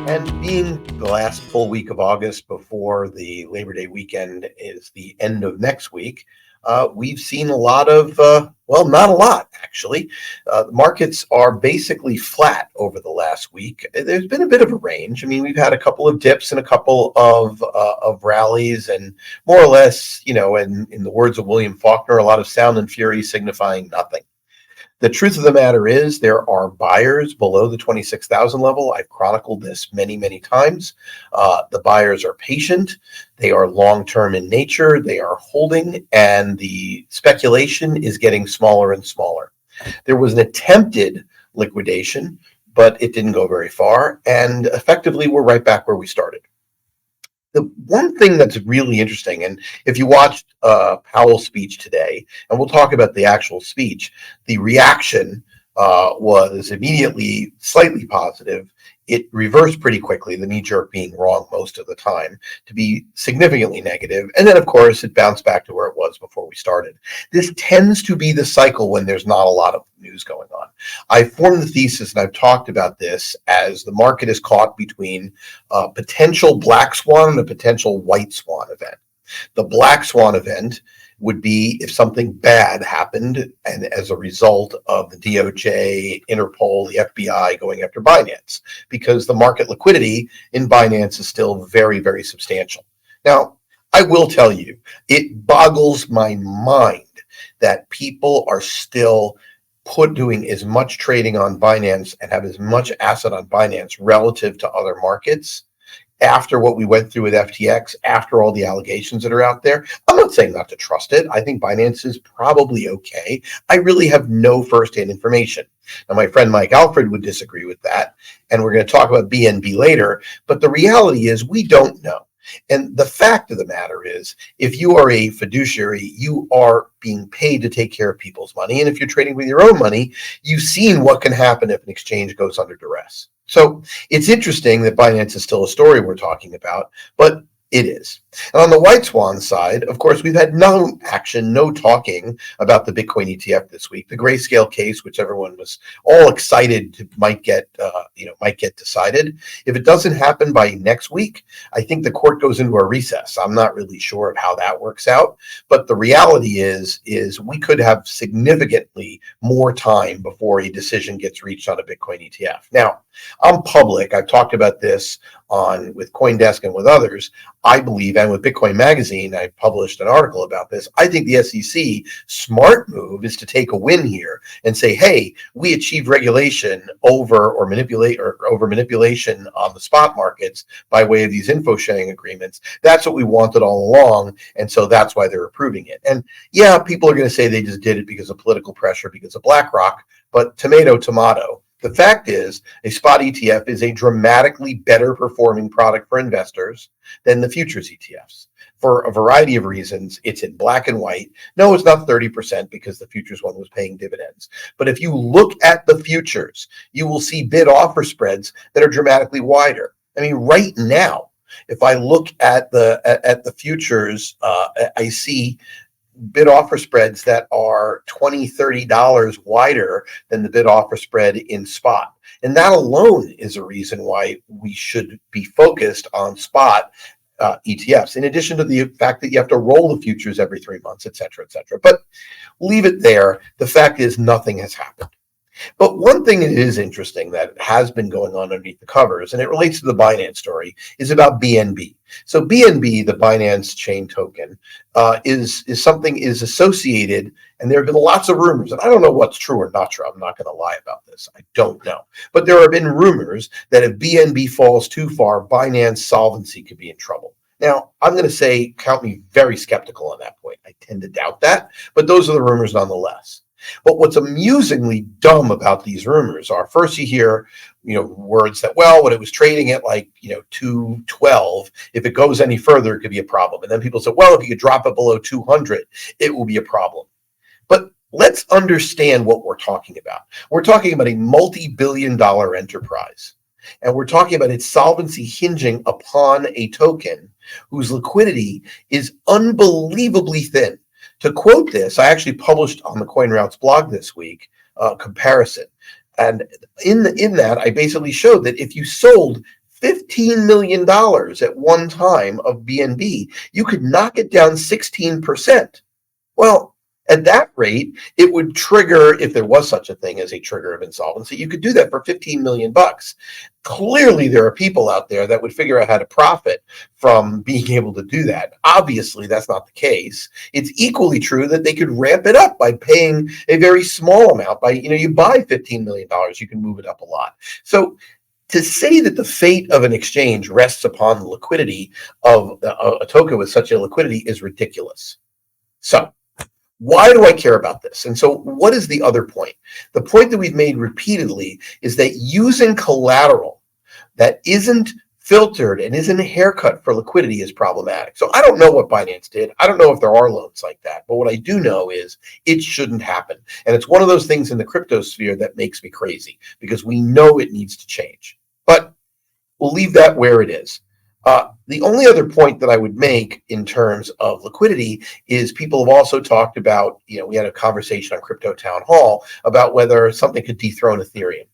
And being the last full week of August before the Labor Day weekend is the end of next week, we've seen a lot of, not a lot, actually. The markets are basically flat over the last week. There's been a bit of a range. I mean, we've had a couple of dips and a couple of rallies, and more or less, in the words of William Faulkner, a lot of sound and fury signifying nothing. The truth of the matter is there are buyers below the 26,000 level. I've chronicled this many, many times. The buyers are patient. They are long-term in nature. They are holding, and the speculation is getting smaller and smaller. There was an attempted liquidation, but it didn't go very far. And effectively, we're right back where we started. The one thing that's really interesting, and if you watched Powell's speech today, and we'll talk about the actual speech, the reaction was immediately slightly positive. It reversed pretty quickly, the knee-jerk being wrong most of the time, to be significantly negative. And then, of course, it bounced back to where it was before we started. This tends to be the cycle when there's not a lot of news going on. I formed the thesis, and I've talked about this, as the market is caught between a potential black swan and a potential white swan event. The black swan event would be if something bad happened, and as a result of the DOJ, Interpol, the FBI going after Binance, because the market liquidity in Binance is still very, very substantial. Now, I will tell you, it boggles my mind that people are still doing as much trading on Binance and have as much asset on Binance relative to other markets after what we went through with FTX, after all the allegations that are out there. I'm not saying not to trust it. I think Binance is probably okay. I really have no firsthand information. Now, my friend Mike Alfred would disagree with that, and we're going to talk about BNB later, but the reality is we don't know. And the fact of the matter is, if you are a fiduciary, you are being paid to take care of people's money. And if you're trading with your own money, you've seen what can happen if an exchange goes under duress. So it's interesting that Binance is still a story we're talking about, but it is. And on the white swan side, of course, we've had no action, no talking about the Bitcoin ETF this week. The grayscale case, which everyone was all excited might get decided. If it doesn't happen by next week, I think the court goes into a recess. I'm not really sure of how that works out, but the reality is we could have significantly more time before a decision gets reached on a Bitcoin ETF. Now, I'm public. I've talked about this with CoinDesk and with others. I believe, and with Bitcoin Magazine, I published an article about this. I think the SEC smart move is to take a win here and say, hey, we achieved regulation over manipulation on the spot markets by way of these info sharing agreements. That's what we wanted all along. And so that's why they're approving it. And yeah, people are going to say they just did it because of political pressure, because of BlackRock, but tomato, tomato. The fact is, a spot ETF is a dramatically better performing product for investors than the futures ETFs. For a variety of reasons, it's in black and white. No, it's not 30% because the futures one was paying dividends. But if you look at the futures, you will see bid offer spreads that are dramatically wider. I mean, right now, if I look at the futures, I see bid offer spreads that are $20, $30 wider than the bid offer spread in spot. And that alone is a reason why we should be focused on spot ETFs, in addition to the fact that you have to roll the futures every 3 months, et cetera, et cetera. But leave it there. The fact is nothing has happened. But one thing that is interesting that has been going on underneath the covers, and it relates to the Binance story, is about BNB. So BNB, the Binance chain token, is associated, and there have been lots of rumors, and I don't know what's true or not true. I'm not going to lie about this. I don't know. But there have been rumors that if BNB falls too far, Binance solvency could be in trouble. Now, I'm going to say, count me very skeptical on that point. I tend to doubt that, but those are the rumors nonetheless. But what's amusingly dumb about these rumors are, first you hear, words that, well, when it was trading at 212, if it goes any further, it could be a problem. And then people say, well, if you could drop it below 200, it will be a problem. But let's understand what we're talking about. We're talking about a multi-billion-dollar enterprise. And we're talking about its solvency hinging upon a token whose liquidity is unbelievably thin. To quote this, I actually published on the CoinRoutes blog this week a comparison. And in that, I basically showed that if you sold $15 million at one time of BNB. You could knock it down 16%. Well, at that rate, it would trigger, if there was such a thing as a trigger of insolvency, you could do that for 15 million bucks. Clearly, there are people out there that would figure out how to profit from being able to do that. Obviously, that's not the case. It's equally true that they could ramp it up by paying a very small amount. You buy $15 million, you can move it up a lot. So to say that the fate of an exchange rests upon the liquidity of a token with such a liquidity is ridiculous. So why do I care about this? And so what is the other point? The point that we've made repeatedly is that using collateral that isn't filtered and isn't a haircut for liquidity is problematic. So I don't know what Binance did. I don't know if there are loans like that. But what I do know is it shouldn't happen. And it's one of those things in the crypto sphere that makes me crazy because we know it needs to change. But we'll leave that where it is. The only other point that I would make in terms of liquidity is people have also talked about, we had a conversation on Crypto Town Hall about whether something could dethrone Ethereum.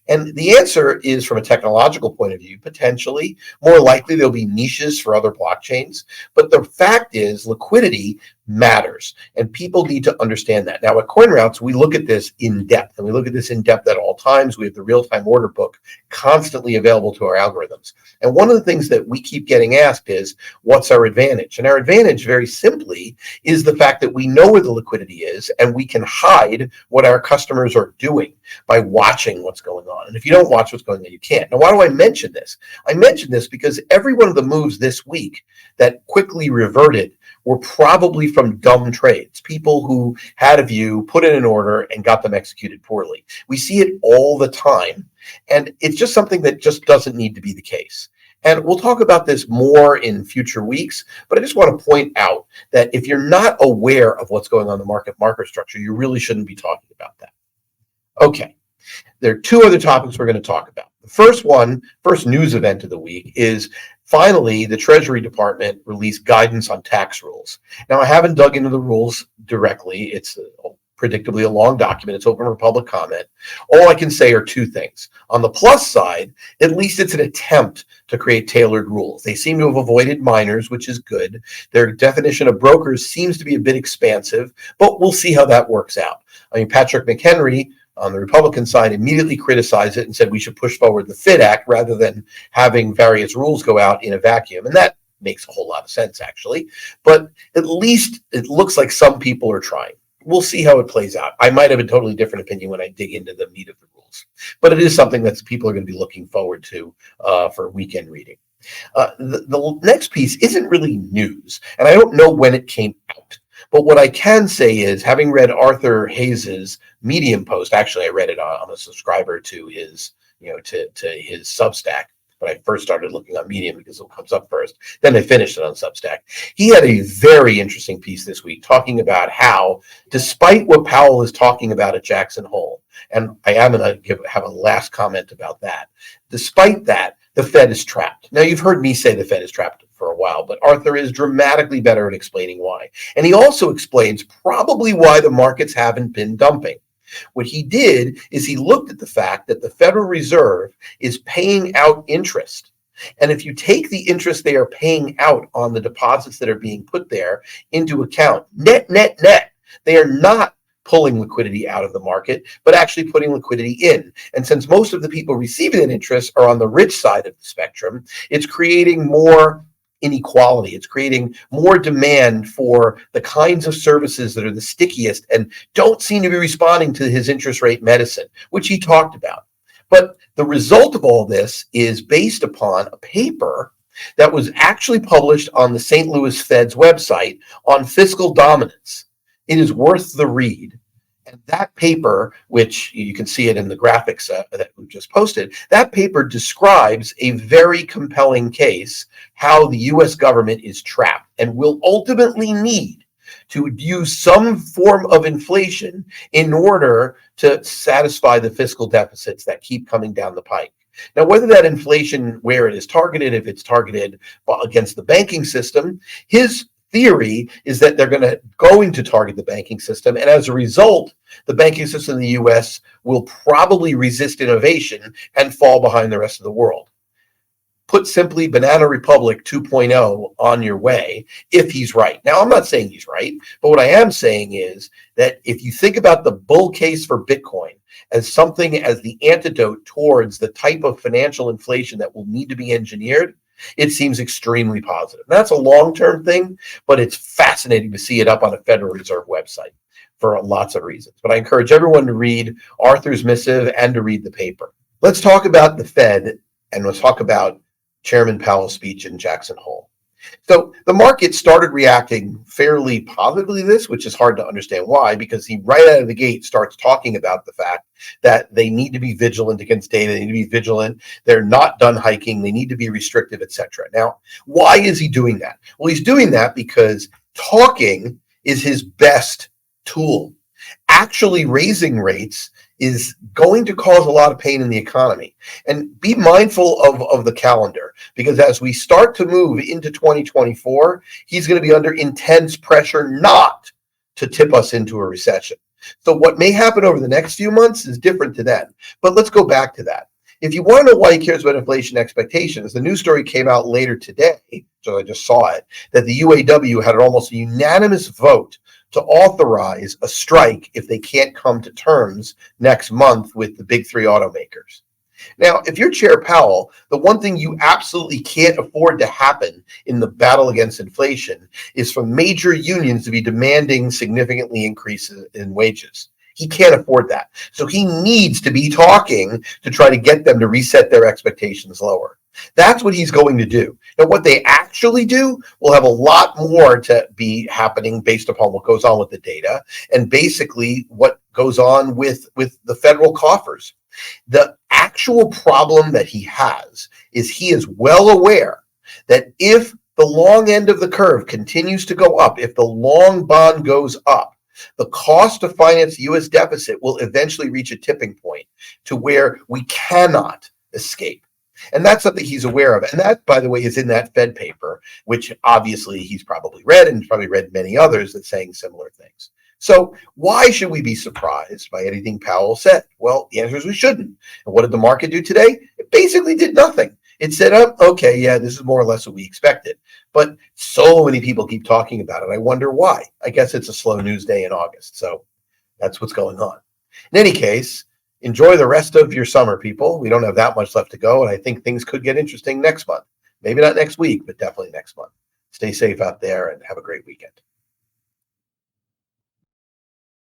And the answer is, from a technological point of view, potentially. More likely there'll be niches for other blockchains. But the fact is, liquidity matters, and people need to understand that. Now, at CoinRoutes, we look at this in depth, and we look at this in depth at all times. We have the real-time order book constantly available to our algorithms. And one of the things that we keep getting asked is, what's our advantage? And our advantage, very simply, is the fact that we know where the liquidity is, and we can hide what our customers are doing by watching what's going on. And if you don't watch what's going on, you can't. Now, why do I mention this? I mention this because every one of the moves this week that quickly reverted were probably from dumb trades, people who had a view, put in an order, and got them executed poorly. We see it all the time, and it's just something that just doesn't need to be the case. And we'll talk about this more in future weeks, but I just want to point out that if you're not aware of what's going on in the market structure, you really shouldn't be talking about that. Okay, there are two other topics we're going to talk about. The first news event of the week is finally the Treasury Department released guidance on tax rules. Now, I haven't dug into the rules directly. It's predictably a long document. It's open for public comment. All I can say are two things. On the plus side, at least it's an attempt to create tailored rules. They seem to have avoided minors, which is good. Their definition of brokers seems to be a bit expansive, but we'll see how that works out. I mean, Patrick McHenry on the Republican side immediately criticized it and said we should push forward the FIT Act rather than having various rules go out in a vacuum. And that makes a whole lot of sense, actually. But at least it looks like some people are trying. We'll see how it plays out. I might have a totally different opinion when I dig into the meat of the rules. But it is something that people are going to be looking forward to for weekend reading. The next piece isn't really news, and I don't know when it came out. But what I can say is, having read Arthur Hayes's Medium post, actually I read it, I'm a subscriber to his, to his Substack, but I first started looking on Medium because it comes up first. Then I finished it on Substack. He had a very interesting piece this week talking about how, despite what Powell is talking about at Jackson Hole, and I am going to have a last comment about that, despite that, the Fed is trapped. Now, you've heard me say the Fed is trapped for a while, but Arthur is dramatically better at explaining why. And he also explains probably why the markets haven't been dumping. What he did is he looked at the fact that the Federal Reserve is paying out interest. And if you take the interest they are paying out on the deposits that are being put there into account, net, they are not pulling liquidity out of the market, but actually putting liquidity in. And since most of the people receiving that interest are on the rich side of the spectrum, it's creating more inequality. It's creating more demand for the kinds of services that are the stickiest and don't seem to be responding to his interest rate medicine, which he talked about. But the result of all this is based upon a paper that was actually published on the St. Louis Fed's website on fiscal dominance. It is worth the read. And that paper, which you can see it in the graphics that we just posted, that paper describes a very compelling case how the U.S. government is trapped and will ultimately need to use some form of inflation in order to satisfy the fiscal deficits that keep coming down the pike. Now, whether that inflation, where it is targeted, if it's targeted against the banking system, his theory is that they're going to target the banking system, and as a result, the banking system in the U.S. will probably resist innovation and fall behind the rest of the world. put simply, Banana Republic 2.0 on your way if he's right. Now, I'm not saying he's right, but what I am saying is that if you think about the bull case for Bitcoin as something as the antidote towards the type of financial inflation that will need to be engineered, it seems extremely positive. That's a long-term thing, but it's fascinating to see it up on a Federal Reserve website for lots of reasons. But I encourage everyone to read Arthur's missive and to read the paper. Let's talk about the Fed, and let's talk about Chairman Powell's speech in Jackson Hole. So the market started reacting fairly positively to this, which is hard to understand why, because he right out of the gate starts talking about the fact that they need to be vigilant against data. They need to be vigilant. They're not done hiking. They need to be restrictive, etc. Now, why is he doing that? Well, he's doing that because talking is his best tool. Actually raising rates is going to cause a lot of pain in the economy. And be mindful of the calendar, because as we start to move into 2024, he's going to be under intense pressure not to tip us into a recession. So what may happen over the next few months is different to then. But let's go back to that. If you want to know why he cares about inflation expectations, the news story came out later today, so I just saw it, that the UAW had almost a unanimous vote to authorize a strike if they can't come to terms next month with the big three automakers. Now, if you're Chair Powell, the one thing you absolutely can't afford to happen in the battle against inflation is for major unions to be demanding significantly increases in wages. He can't afford that. So he needs to be talking to try to get them to reset their expectations lower. That's what he's going to do. Now, what they actually do will have a lot more to be happening based upon what goes on with the data and basically what goes on with the federal coffers. The actual problem that he has is he is well aware that if the long end of the curve continues to go up, if the long bond goes up, the cost to finance the U.S. deficit will eventually reach a tipping point to where we cannot escape. And that's something he's aware of. And that, by the way, is in that Fed paper, which obviously he's probably read, and he's probably read many others that's saying similar things. So why should we be surprised by anything Powell said? Well, the answer is we shouldn't. And what did the market do today? It basically did nothing. It said, oh, okay, yeah, this is more or less what we expected. But so many people keep talking about it. I wonder why. I guess it's a slow news day in August. So that's what's going on. In any case, enjoy the rest of your summer, people. We don't have that much left to go, and I think things could get interesting next month. Maybe not next week, but definitely next month. Stay safe out there and have a great weekend.